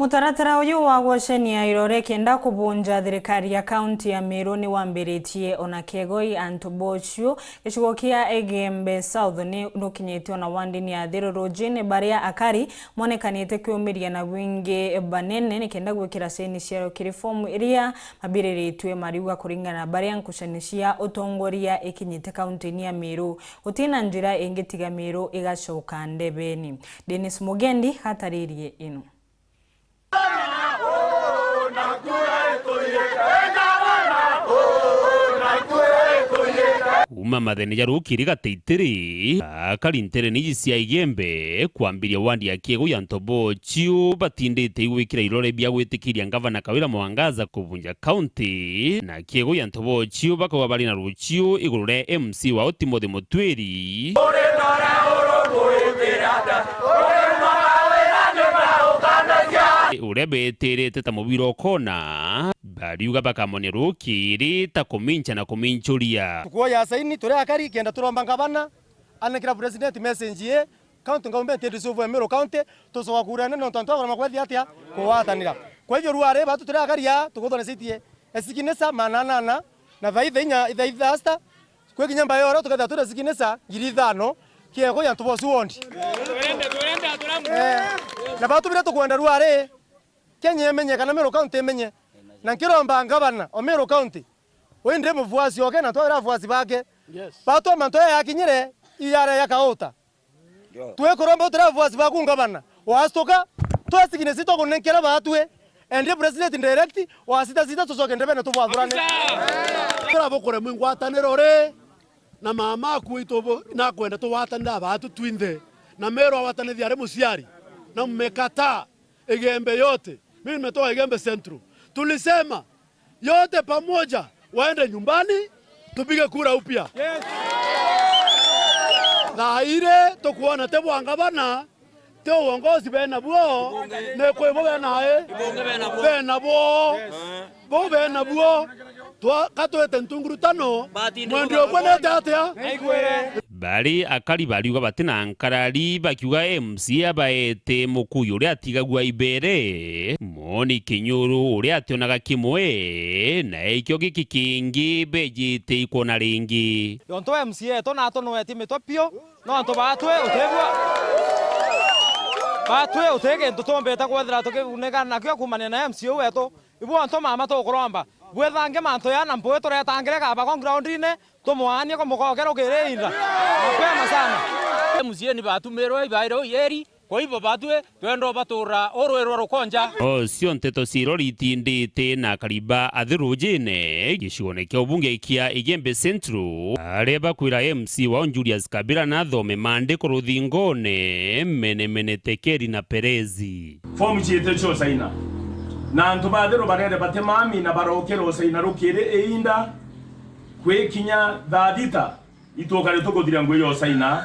Mutaratara uyu wa gũcenania irore kenda kubunja thirikari ya kaunti ya Meru ni wambĩrĩtie ona Kegoi Antobochu gĩcigo kia Egembe South ni nukinyĩtio na wandi-inĩ ya Thirũrũnjĩ baria akari monekanĩte kwĩyũmĩria na wingi banene ni kenda gwĩkĩra saini ciao kĩrĩ fomu iria mambĩrĩrĩtwe mariuga kũringana baria ngucanio cia ũtongoria ikinyĩte kaunti-inĩ ya Meru gũtina njĩra ĩngĩtiga Meru igacoka ndebeni. Dennis Mugendi hatarĩrie ino. Uma mathene ya rukiri gateitiri akarintere niji cia Igembe kwambiria wandi ya Kegoi Antobochu batindite igwikira irore bia gwitikiria ngavana Kawira Mwangaza kubunja county na Kegoi Antobochu bakaba bari na rucio igurure MC wa Timothy Mutwiri urebeterete ta mubiro kona bariuga bakamone rukiri ta kumincha na kuminchuria tukuoya saini turi akari kenda turomba ngavana anekira president message ye county government edisovu Meru county tusoka kurana no tonto na kwethi atia kuwatanira kwa hivyo ruare batu turi akari ya tukuthone sitie esikinesa manana na vaithenya ithaithasta kwe kinyamba yoro tukatha tura sikinesa ngiri 5 Kegoi Antobochu wondi na batu bira tukwenda ruare Kenya emenye kana Meru county emenye na nkiromba ngavana o Meru county wende muvuasi oke na twara vuasi bake bato mantoya yakinyire iyare yakauta tuwe kuromba twara vuasi baku ngavana wastoka twasigine sito kunenkera batwe ende president direct wasita sita tusoke ndebene tubwathurane kira bokore mwingwataniro re na mama kuitobo na kwenda tuwatanira batu twinde na Meru awatanithia ari musiari na mmekata Igembe yote. Mimi nimetoa Igembe Central. Tulisema yote pamoja waende nyumbani tupige kura upya. Yes. Na ile tukuona tebo angabana teo uongozi bena buo ne kwebo benae bena buo bo bena buo twa katoete ntungurutano mwendio kwenete atia bari akari bariuga batina nkarari bakiuga MC abaete mukuyu uria atigagua ibere moni Kinyuru uria ationaga kimwe na ikyo giki kingi bejite ikona ringi yonto MC to na to no etimetwa pio no anto batwe utegwa batwe utege ntutombeta kwethira tukiunega nakyo kumania na MC weto ibu anto mama to kuromba gwethange manto yana mpoe turetangire kaba kwa ground-ine tumwanie ko mukogero kireinda mapema sana MC ni batu Meru ibairo yeri kwa hivyo batwe twendo batura orwero rukonja ocio nteto cirori tindite na kariba Athirũnjĩne gĩcigo-inĩ kĩa ũmbunge kia Igembe Central aria bakwira MC wa Julius Kabira na thome mandĩko rũthingone mene Tekeri na Perezi fomu chiete cho saina na antu bathero barere batemami na barokero saina rukire einda kwekinya thadita itokare tukuthira ngwe yo saina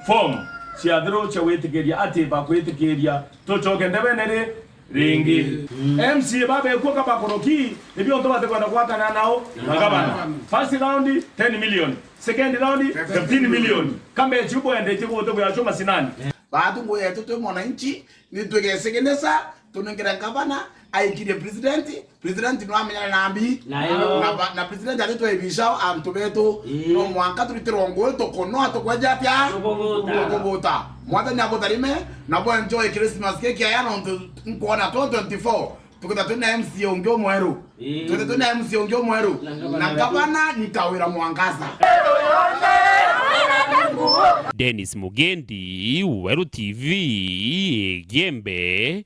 fomu ciathero cha wetigeria ati bakwetigeria tucoke ndebenere ringi MC babe kwa bakoroki ibyo ndo batekwenda kwatana nao ngabana first round 10 million second round 15 million kambe chibo ende chiko to bya choma sinani batu ngoya tuto mwananchi ni twegesegenesa tunengera ngabana aikire president no amenya na ambi na president alito ebisha antobeto no mwanka turitirongo to kono atokwaja atya tokobota mwata nyabotarime na bo enjoy Christmas cake ya no nkona 2024 tukita tuna MC ongyo mweru tukita tuna MC ongyo mweru na ngabana ni Kawira Mwangaza. Dennis Mugendi, Weru TV, Igembe,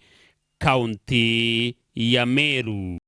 County ya Meru.